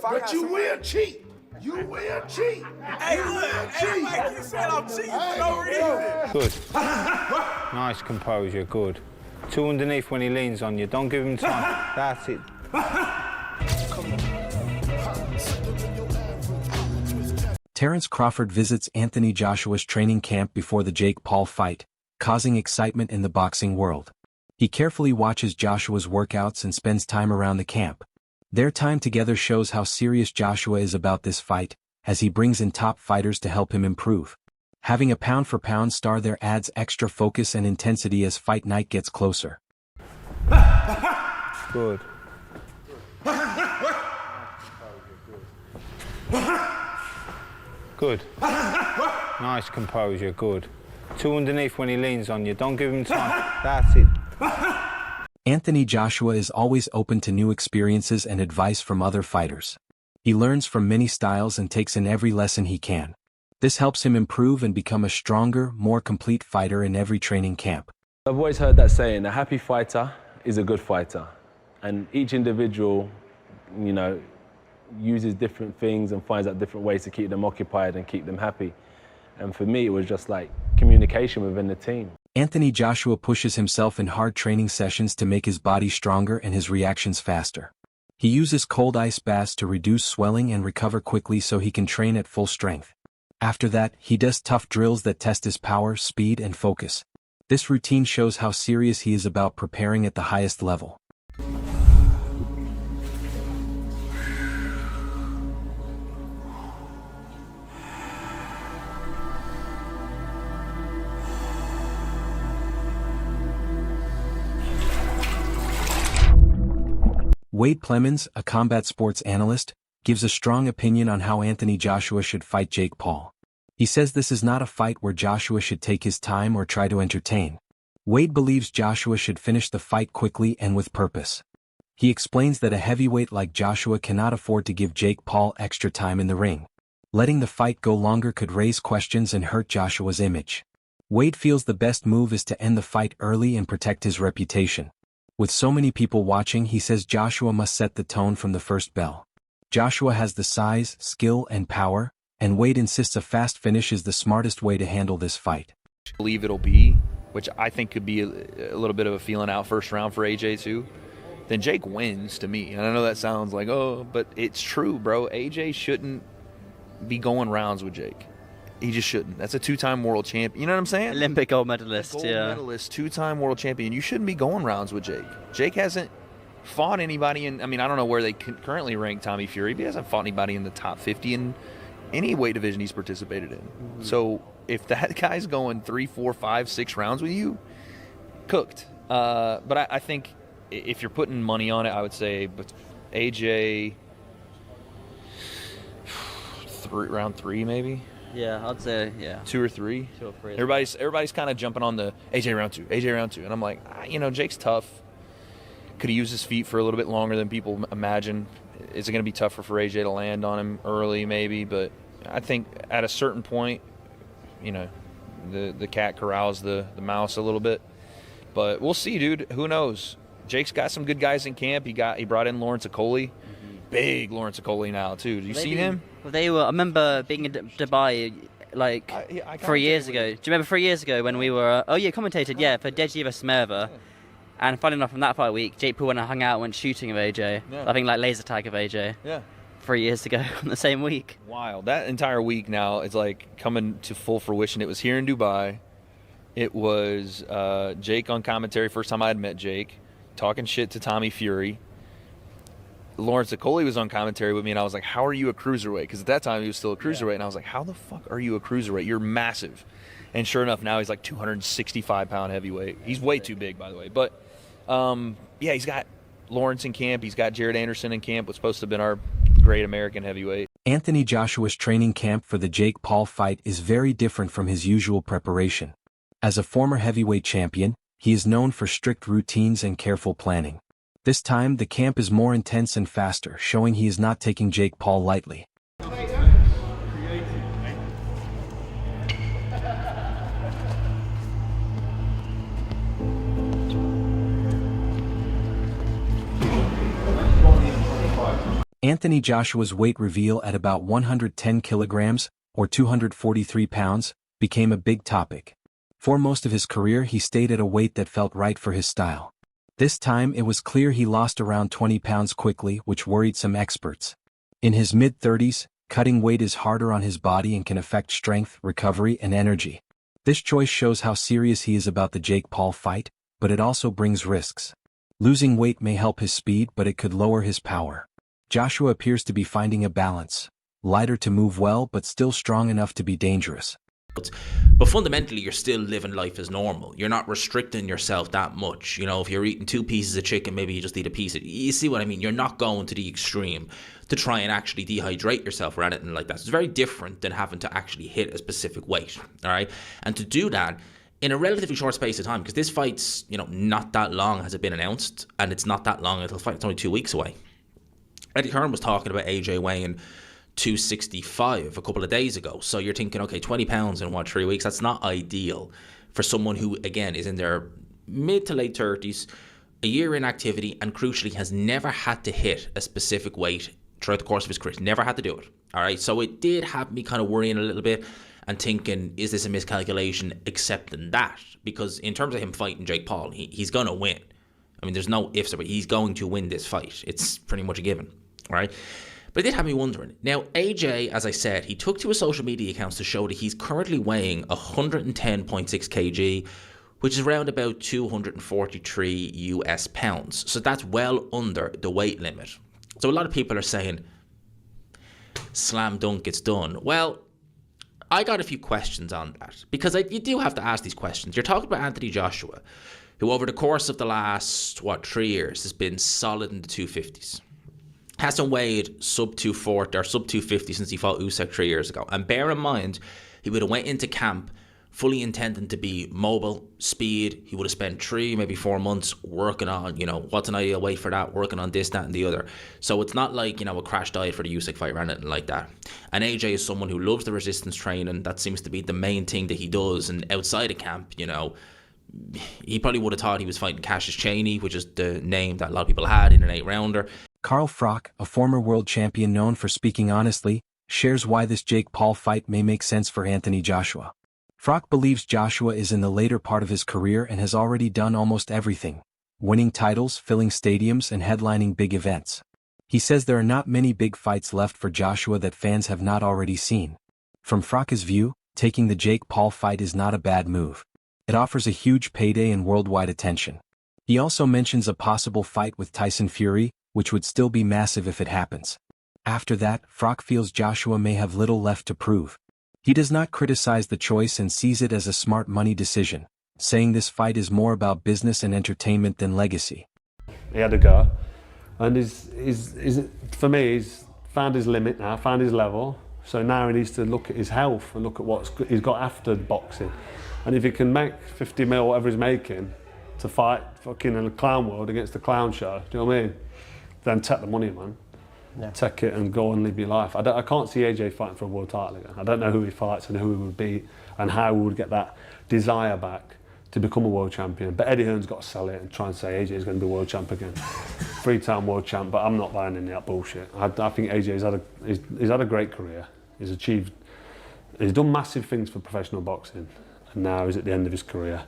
But you will cheat. You will cheat. Hey, look, everybody keeps saying I'm cheating for no reason. Good. Nice composure, good. Two underneath when he leans on you. Don't give him time. That's it. Terence Crawford visits Anthony Joshua's training camp before the Jake Paul fight, causing excitement in the boxing world. He carefully watches Joshua's workouts and spends time around the camp. Their time together shows how serious Joshua is about this fight, as he brings in top fighters to help him improve. Having a pound-for-pound star there adds extra focus and intensity as fight night gets closer. Good. Good. Nice composure, good. Two underneath when he leans on you. Don't give him time. That's it. Anthony Joshua is always open to new experiences and advice from other fighters. He learns from many styles and takes in every lesson he can. This helps him improve and become a stronger, more complete fighter in every training camp. I've always heard that saying, a happy fighter is a good fighter. And each individual, uses different things and finds out different ways to keep them occupied and keep them happy. And for me, it was just like communication within the team. Anthony Joshua pushes himself in hard training sessions to make his body stronger and his reactions faster. He uses cold ice baths to reduce swelling and recover quickly so he can train at full strength. After that, he does tough drills that test his power, speed, and focus. This routine shows how serious he is about preparing at the highest level. Wade Clemens, a combat sports analyst, gives a strong opinion on how Anthony Joshua should fight Jake Paul. He says this is not a fight where Joshua should take his time or try to entertain. Wade believes Joshua should finish the fight quickly and with purpose. He explains that a heavyweight like Joshua cannot afford to give Jake Paul extra time in the ring. Letting the fight go longer could raise questions and hurt Joshua's image. Wade feels the best move is to end the fight early and protect his reputation. With so many people watching, he says Joshua must set the tone from the first bell. Joshua has the size, skill, and power, and Wade insists a fast finish is the smartest way to handle this fight. I believe it'll be, which I think could be a little bit of a feeling out first round for AJ too, then Jake wins to me. And I know that sounds like, oh, but it's true, bro. AJ shouldn't be going rounds with Jake. He just shouldn't. That's a two-time world champion. You know what I'm saying? Olympic gold medalist, gold medalist, two-time world champion. You shouldn't be going rounds with Jake. Jake hasn't fought anybody in, I don't know where they currently rank Tommy Fury, but he hasn't fought anybody in the top 50 in any weight division he's participated in. Mm-hmm. So if that guy's going 3, 4, 5, 6 rounds with you, cooked. But I think if you're putting money on it, I would say AJ, round 3 maybe. Yeah, I'd say, yeah. 2 or 3. 2 or 3. Everybody's kind of jumping on the AJ round 2, AJ round 2. And I'm like, Jake's tough. Could he use his feet for a little bit longer than people imagine? Is it going to be tougher for AJ to land on him early maybe? But I think at a certain point, the cat corrals the mouse a little bit. But we'll see, dude. Who knows? Jake's got some good guys in camp. He brought in Lawrence Okoli. Big Lawrence Okoli now, too. Did you see him? Well, I remember being in Dubai, 3 years ago. Do you remember 3 years ago when we were, commentated, for Deji vs. Merva. And funny enough, from that fight week, Jake Paul went and hung out and went shooting of AJ. Yeah. I think laser tag of AJ. Yeah. 3 years ago on the same week. Wild. That entire week now is coming to full fruition. It was here in Dubai. It was Jake on commentary. First time I had met Jake. Talking shit to Tommy Fury. Lawrence Okoli was on commentary with me, and I was like, how are you a cruiserweight? Because at that time, he was still a cruiserweight, and I was like, how the fuck are you a cruiserweight? You're massive. And sure enough, now he's 265-pound heavyweight. He's way too big, by the way. But, he's got Lawrence in camp. He's got Jared Anderson in camp, what's supposed to have been our great American heavyweight. Anthony Joshua's training camp for the Jake Paul fight is very different from his usual preparation. As a former heavyweight champion, he is known for strict routines and careful planning. This time, the camp is more intense and faster, showing he is not taking Jake Paul lightly. Anthony Joshua's weight reveal at about 110 kilograms, or 243 pounds, became a big topic. For most of his career he stayed at a weight that felt right for his style. This time it was clear he lost around 20 pounds quickly, which worried some experts. In his mid-30s, cutting weight is harder on his body and can affect strength, recovery, and energy. This choice shows how serious he is about the Jake Paul fight, but it also brings risks. Losing weight may help his speed, but it could lower his power. Joshua appears to be finding a balance, lighter to move well but still strong enough to be dangerous. But fundamentally, you're still living life as normal. You're not restricting yourself that much. You know, if you're eating 2 pieces of chicken, maybe you just eat a piece of... You see what I mean? You're not going to the extreme to try and actually dehydrate yourself or anything like that. So it's very different than having to actually hit a specific weight, all right? And to do that in a relatively short space of time, because this fight's, you know, not that long has it been announced, and it's not that long until the fight. It's only 2 weeks away. Eddie Hearn was talking about AJ weighing 265 a couple of days ago. So you're thinking, okay, 20 pounds in 3 weeks? That's not ideal for someone who, again, is in their mid to late 30s, a year in activity, and crucially has never had to hit a specific weight throughout the course of his career. Never had to do it. All right. So it did have me kind of worrying a little bit and thinking, is this a miscalculation, accepting that? Because in terms of him fighting Jake Paul, he's going to win. I mean, there's no ifs about it. He's going to win this fight. It's pretty much a given. All right. But it did have me wondering. Now, AJ, as I said, he took to his social media accounts to show that he's currently weighing 110.6 kg, which is around about 243 US pounds. So that's well under the weight limit. So a lot of people are saying, slam dunk, it's done. Well, I got a few questions on that, because you do have to ask these questions. You're talking about Anthony Joshua, who over the course of the last, 3 years has been solid in the 250s. Hasn't weighed sub 240 or sub 250 since he fought Usyk 3 years ago. And bear in mind, he would have went into camp fully intending to be mobile, speed. He would have spent 3, maybe 4 months working on, what's an ideal weight for that, working on this, that, and the other. So it's not like, a crash diet for the Usyk fight or anything like that. And AJ is someone who loves the resistance training. That seems to be the main thing that he does. And outside of camp, he probably would have thought he was fighting Cassius Chaney, which is the name that a lot of people had in an 8-rounder. Carl Froch, a former world champion known for speaking honestly, shares why this Jake Paul fight may make sense for Anthony Joshua. Froch believes Joshua is in the later part of his career and has already done almost everything, winning titles, filling stadiums, and headlining big events. He says there are not many big fights left for Joshua that fans have not already seen. From Froch's view, taking the Jake Paul fight is not a bad move. It offers a huge payday and worldwide attention. He also mentions a possible fight with Tyson Fury, which would still be massive if it happens. After that, Froch feels Joshua may have little left to prove. He does not criticize the choice and sees it as a smart money decision, saying this fight is more about business and entertainment than legacy. He had a go, and for me, he's found his limit now, found his level, so now he needs to look at his health and look at what he's got after boxing. And if he can make 50 mil, whatever he's making, to fight fucking in a clown world against the clown show, do you know what I mean? Then take the money, man. Yeah. Take it and go and live your life. I can't see AJ fighting for a world title again. I don't know who he fights and who he would beat and how he would get that desire back to become a world champion. But Eddie Hearn's got to sell it and try and say AJ's going to be world champ again. 3-time world champ, but I'm not buying into that bullshit. I think AJ's had a great career. He's done massive things for professional boxing, and now he's at the end of his career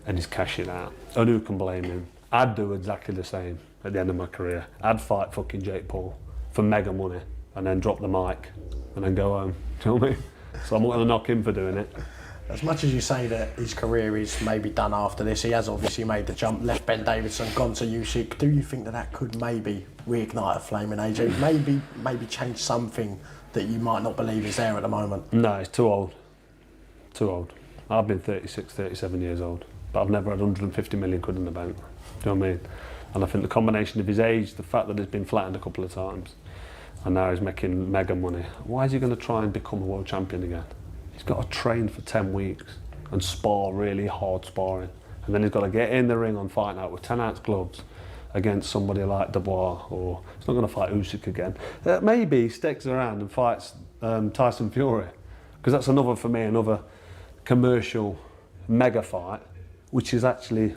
and he's cashing out. And who can blame him? I'd do exactly the same at the end of my career. I'd fight fucking Jake Paul for mega money and then drop the mic and then go home. Do you know what I mean? So I'm not going to knock him for doing it. As much as you say that his career is maybe done after this, he has obviously made the jump, left Ben Davison, gone to Usyk. Do you think that could maybe reignite a flame in AJ? Maybe change something that you might not believe is there at the moment? No, he's too old. Too old. I've been 36, 37 years old, but I've never had 150 million quid in the bank. Do you know what I mean? And I think the combination of his age, the fact that he's been flattened a couple of times, and now he's making mega money. Why is he going to try and become a world champion again? He's got to train for 10 weeks and spar really hard sparring. And then he's got to get in the ring on Fight Night with 10-ounce gloves against somebody like Dubois, or he's not going to fight Usyk again. Maybe he sticks around and fights Tyson Fury, because that's another commercial mega fight, which is actually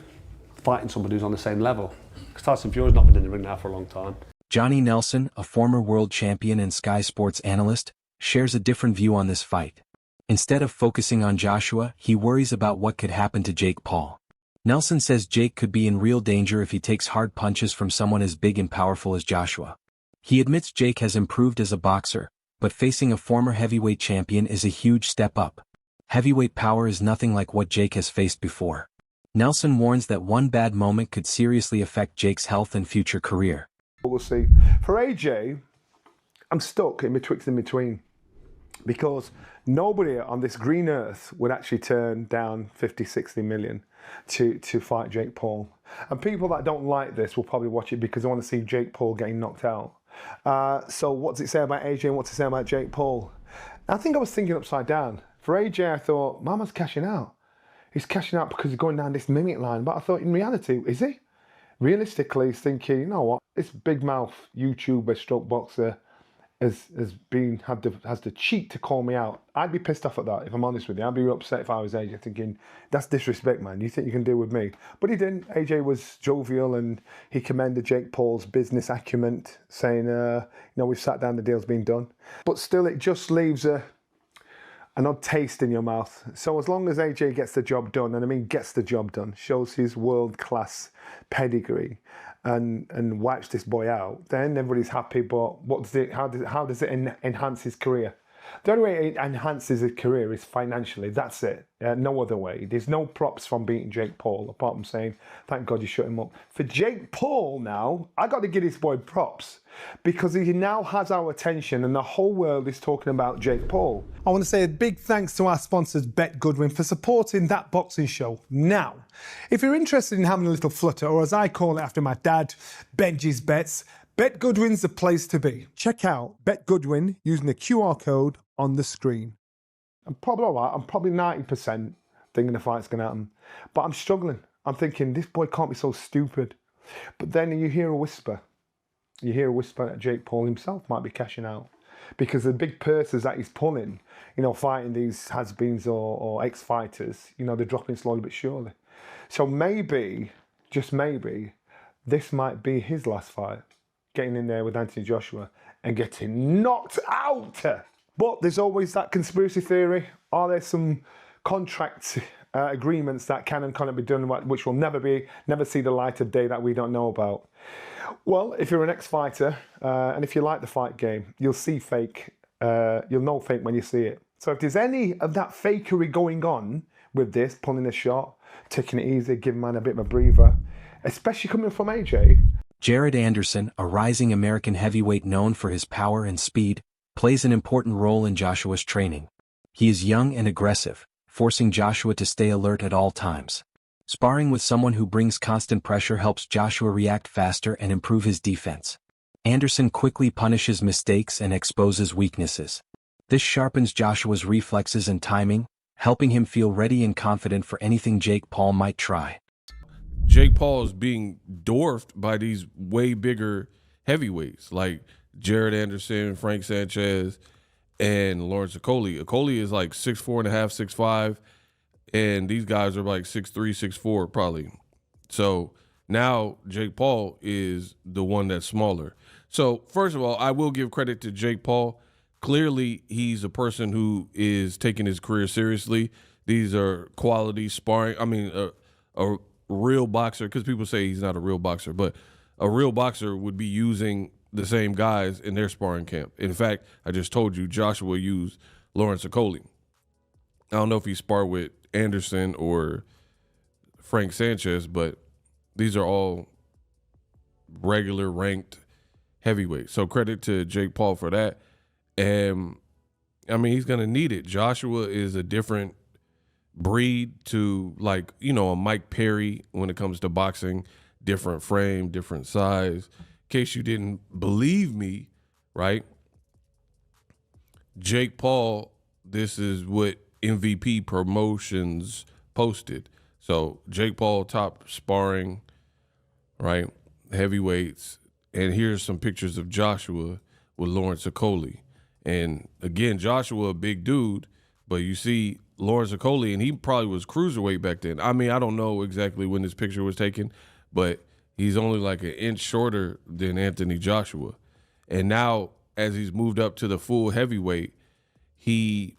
fighting somebody who's on the same level. Because Tyson Fury's not been in the ring now for a long time. Johnny Nelson, a former world champion and Sky Sports analyst, shares a different view on this fight. Instead of focusing on Joshua, he worries about what could happen to Jake Paul. Nelson says Jake could be in real danger if he takes hard punches from someone as big and powerful as Joshua. He admits Jake has improved as a boxer, but facing a former heavyweight champion is a huge step up. Heavyweight power is nothing like what Jake has faced before. Nelson warns that one bad moment could seriously affect Jake's health and future career. We'll see. For AJ, I'm stuck in between. Because nobody on this green earth would actually turn down 50, 60 million to fight Jake Paul. And people that don't like this will probably watch it because they want to see Jake Paul getting knocked out. So what does it say about AJ and what's it say about Jake Paul? I think I was thinking upside down. For AJ, I thought, Mama's cashing out. He's cashing out because he's going down this mimic line. But I thought, in reality, is he? Realistically, he's thinking, you know what? This big mouth YouTuber stroke boxer has the cheek to call me out. I'd be pissed off at that, if I'm honest with you. I'd be upset if I was AJ, thinking, that's disrespect, man. You think you can deal with me? But he didn't. AJ was jovial and he commended Jake Paul's business acumen, saying, we've sat down, the deal's been done. But still, it just leaves an odd taste in your mouth. So as long as AJ gets the job done, and I mean gets the job done, shows his world-class pedigree, and wipes this boy out, then everybody's happy. But how does it enhance his career? The only way it enhances his career is financially. That's it. No other way. There's no props from beating Jake Paul, apart from saying, thank God you shut him up. For Jake Paul now, I got to give this boy props because he now has our attention and the whole world is talking about Jake Paul. I want to say a big thanks to our sponsors, Bet Goodwin, for supporting That Boxing Show. Now, if you're interested in having a little flutter, or as I call it after my dad, Benji's Bets, Bet Goodwin's the place to be. Check out Bet Goodwin using the QR code on the screen. I'm probably all right. I'm probably 90% thinking the fight's going to happen. But I'm struggling. I'm thinking, this boy can't be so stupid. But then you hear a whisper. You hear a whisper that Jake Paul himself might be cashing out. Because the big purses that he's pulling, fighting these has-beens or ex-fighters, they're dropping slowly but surely. So maybe, just maybe, this might be his last fight. Getting in there with Anthony Joshua and getting knocked out. But there's always that conspiracy theory. Are there some contract agreements that can and cannot be done, which will never see the light of day that we don't know about? Well, if you're an ex-fighter and if you like the fight game, you'll see fake. You'll know fake when you see it. So if there's any of that fakery going on with this, pulling a shot, taking it easy, giving man a bit of a breather, especially coming from AJ. Jared Anderson, a rising American heavyweight known for his power and speed, plays an important role in Joshua's training. He is young and aggressive, forcing Joshua to stay alert at all times. Sparring with someone who brings constant pressure helps Joshua react faster and improve his defense. Anderson quickly punishes mistakes and exposes weaknesses. This sharpens Joshua's reflexes and timing, helping him feel ready and confident for anything Jake Paul might try. Jake Paul is being dwarfed by these way bigger heavyweights like Jared Anderson, Frank Sanchez, and Lawrence Okolie. Okolie is like 6'4.5", 6'5", and these guys are like 6'3", 6'4", probably. So now Jake Paul is the one that's smaller. So first of all, I will give credit to Jake Paul. Clearly, he's a person who is taking his career seriously. These are quality sparring. I mean, a real boxer, because people say he's not a real boxer, but a real boxer would be using the same guys in their sparring camp. In fact, I just told you Joshua used Lawrence Okolie. I don't know if he sparred with Anderson or Frank Sanchez, but these are all regular ranked heavyweights. So credit to Jake Paul for that. And I mean, he's going to need it. Joshua is a different breed to, like, a Mike Perry when it comes to boxing. Different frame, different size. In case you didn't believe me, right? Jake Paul, this is what MVP Promotions posted. So Jake Paul top sparring, right? Heavyweights. And here's some pictures of Joshua with Lawrence Okolie. And again, Joshua, a big dude, but you see Lawrence Okolie, and he probably was cruiserweight back then. I mean, I don't know exactly when this picture was taken, but He's only like an inch shorter than Anthony Joshua. And now, as he's moved up to the full heavyweight, he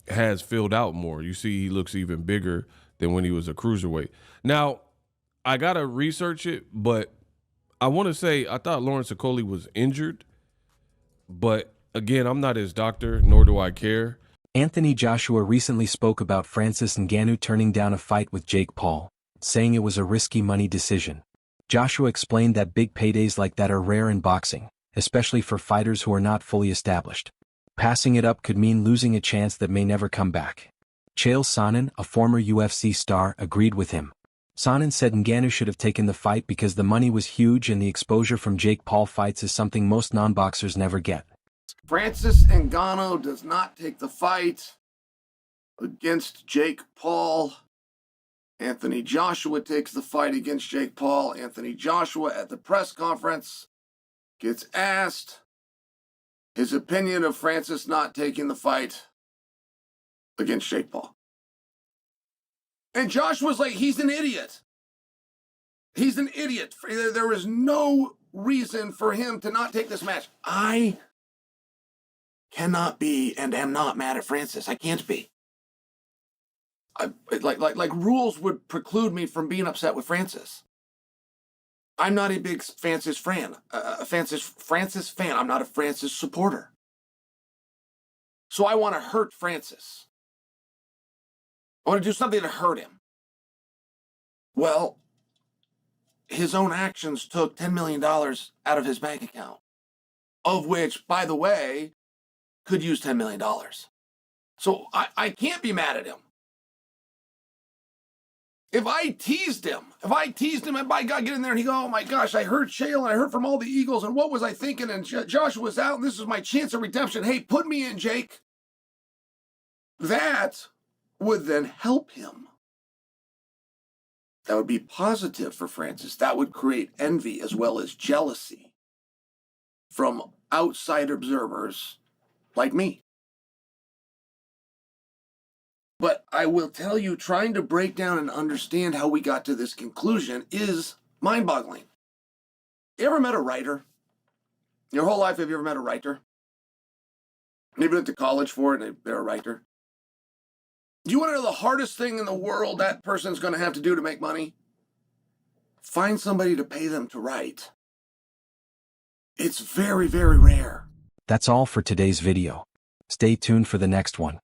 has filled out more. You see, he looks even bigger than when he was a cruiserweight. Now, I got to research it, but I want to say I thought Lawrence Okoli was injured. But again, I'm not his doctor, nor do I care. Anthony Joshua recently spoke about Francis Ngannou turning down a fight with Jake Paul, saying it was a risky money decision. Joshua explained that big paydays like that are rare in boxing, especially for fighters who are not fully established. Passing it up could mean losing a chance that may never come back. Chael Sonnen, a former UFC star, agreed with him. Sonnen said Ngannou should have taken the fight because the money was huge and the exposure from Jake Paul fights is something most non-boxers never get. Francis Ngannou does not take the fight against Jake Paul. Anthony Joshua takes the fight against Jake Paul. Anthony Joshua at the press conference gets asked his opinion of Francis not taking the fight against Jake Paul. And Joshua's like, he's an idiot. He's an idiot. There is no reason for him to not take this match. I cannot be and am not mad at Francis. I can't be. Like rules would preclude me from being upset with Francis. I'm not a big Francis fan. Francis fan. I'm not a Francis supporter. So I want to hurt Francis. I want to do something to hurt him. Well, his own actions took $10 million out of his bank account, of which, by the way, could use $10 million. So I can't be mad at him. If I teased him, and by God, get in there and he go, oh my gosh, I heard Chael and I heard from all the Eagles and what was I thinking? And Joshua's out and this is my chance of redemption. Hey, put me in, Jake. That would then help him. That would be positive for Francis. That would create envy as well as jealousy from outside observers like me. But I will tell you, trying to break down and understand how we got to this conclusion is mind-boggling. You ever met a writer? Your whole life, have you ever met a writer? Maybe went to college for it and they're a writer. Do you want to know the hardest thing in the world that person's going to have to do to make money? Find somebody to pay them to write. It's very, very rare. That's all for today's video. Stay tuned for the next one.